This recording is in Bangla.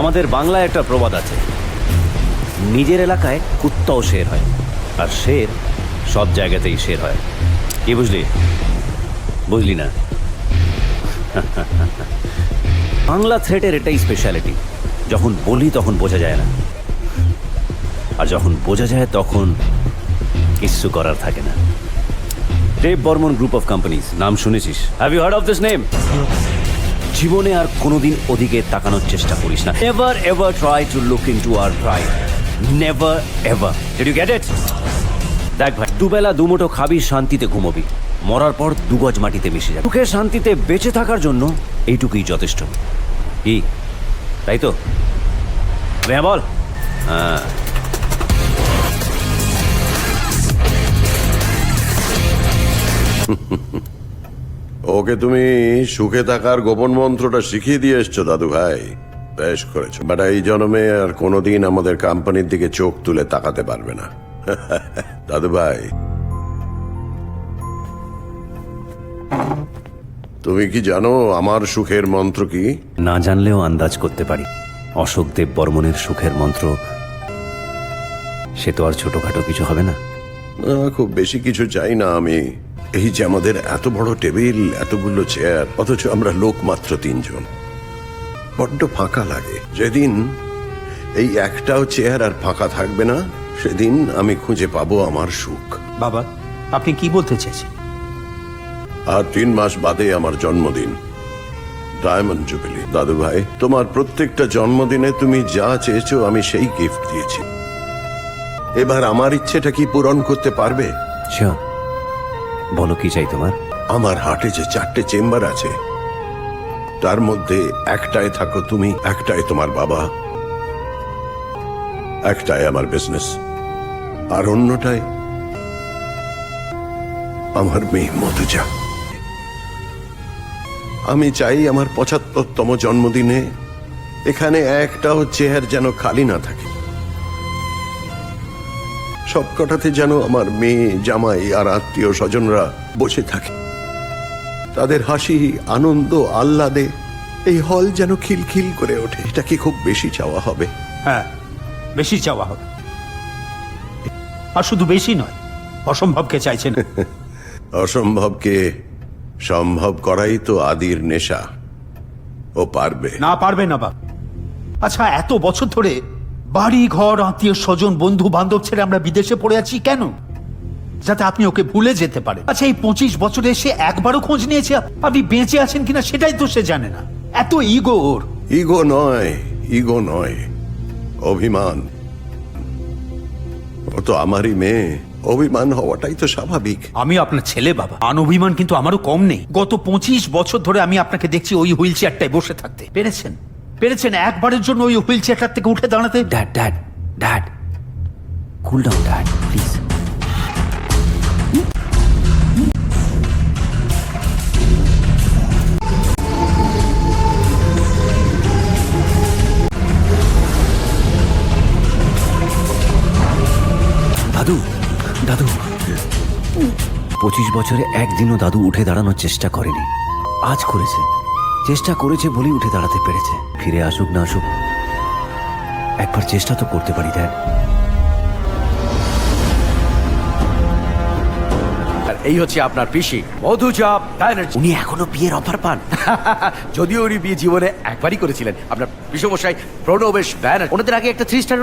আমাদের বাংলায় একটা প্রবাদ আছে, নিজের এলাকায় কুত্তাও শের হয়, আর শের সব জায়গাতেই শের হয়। কি বুঝলি? বুঝলি না? বাংলা থ্রেটের এটাই স্পেশালিটি, যখন বলি তখন বোঝা যায় না, আর যখন বোঝা যায় তখন কিচ্ছু করার থাকে না। Dev Barman group of companies, নাম শুনেছিস? Have you heard of this name? জীবনে আর কোনোদিন ওদিকে তাকানোর চেষ্টা করিস না। Never ever try to look into our pride, never ever. Did you get it? দেখ ভাই, দুবেলা দুমুঠো খাবি, শান্তিতে ঘুমোবি, মরার পর দুগজ মাটিতে মিশে যাবে। সুখে শান্তিতে বেঁচে থাকার জন্য এইটুকুই যথেষ্ট। কি তাই তো? হ্যাঁ বল। হ্যাঁ, ওকে তুমি সুখে থাকার গোপন মন্ত্রটা শিখিয়ে দিয়ে এসছো দাদু ভাই, বেশ করেছো। বাট এই জন্মে আর কোনোদিন আমাদের কোম্পানির দিকে চোখ তুলে তাকাতে পারবে না। দাদু ভাই, তুমি কি জানো আমার সুখের মন্ত্র কি? না জানলেও আন্দাজ করতে পারি। অশোক দেব বর্মনের সুখের মন্ত্র, সে তো আর ছোটখাটো কিছু হবে না। খুব বেশি কিছু চাই না আমি। এই যে আমাদের এত বড় টেবিল, এতগুলো চেয়ার, অথচ আমরা লোক মাত্র 3 জন। বড্ড ফাঁকা লাগে। যেদিন এই একটাও চেয়ার আর ফাঁকা থাকবে না, সেদিন আমি খুঁজে পাবো আমার সুখ। বাবা, আপনি কি বলতে চেয়েছেন? আর 3 মাস বাদে আমার জন্মদিন, ডায়মন্ড জুবিলি। দাদু ভাই, তোমার প্রত্যেকটা জন্মদিনে তুমি যা চেয়েছো আমি সেই গিফট দিয়েছি। এবার আমার ইচ্ছেটা কি পূরণ করতে পারবে? শিওর, বলো কি চাই তোমার? আমার হার্টে যে 4টে চেম্বার আছে, তার মধ্যে একটায় থাকো তুমি, একটায় তোমার বাবা, একটায় আমার বিজনেস, আর অন্যটায় আমার মেয়ে মধুজা। আমি চাই আমার 75তম জন্মদিনে এখানে একটাও চেয়ার যেন খালি না থাকে। সবকটাতে যেন আমার মেয়ে, জামাই আর আত্মীয় স্বজনরা বসে থাকে। তাদের হাসি, আনন্দ, আহ্লাদে এই হল যেন খিলখিল করে ওঠে। এটা কি খুব বেশি চাওয়া হবে? হ্যাঁ, বেশি চাওয়া হবে। আর শুধু বেশি নয়, অসম্ভবকে চাইছেন। অসম্ভবকে সম্ভব করাই তো আদির নেশা। ও পারবে না, পারবে না বাবা। আচ্ছা, এত বছর ধরে বাড়ি ঘর, আত্মীয় স্বজন, বন্ধু বান্ধব ছেড়ে আমরা বিদেশে পড়ে আছি কেন? যাতে আপনি ওকে ভুলে যেতে পারেন। আচ্ছা, এই 25 বছরে সে একবারও খোঁজ নিয়েছে আপনি বেঁচে আছেন কিনা? সেটাই তো সে জানে না। এত ইগো ওর। ইগো নয়, ইগো নয়, অভিমান। ও তো আমারই মেয়ে, অভিমান হওয়াটাই তো স্বাভাবিক। আমি আপনার ছেলে বাবা, অভিমান কিন্তু আমারও কম নেই। গত 25 বছর ধরে আমি আপনাকে দেখছি ওই হুইল চেয়ারটায় বসে থাকতে। পেরেছেন একবারের জন্য ওই হুইল চেয়ারটার থেকে উঠে দাঁড়াতে? Dad dad dad, cool down dad, please. দাদু, দাদু, 25 বছরে একদিনও দাদু উঠে দাঁড়ানোর চেষ্টা করেনি। আজ করেছে, চেষ্টা করেছে বলেই উঠে দাঁড়াতে পেরেছে। ফিরে আসুক না আসুক, একবার চেষ্টা তো করতে পারি ড্যাড। আর এই হচ্ছে আপনার পিসি মধুজা ব্যানার্জি। উনি এখনো বিয়ের অফার পান? যদিও উনি বিয়ে জীবনে একবারই করেছিলেন। আপনার পিসমশাই প্রণবেশ ব্যানার্জি, ওনাদের আগে একটা 3 স্টার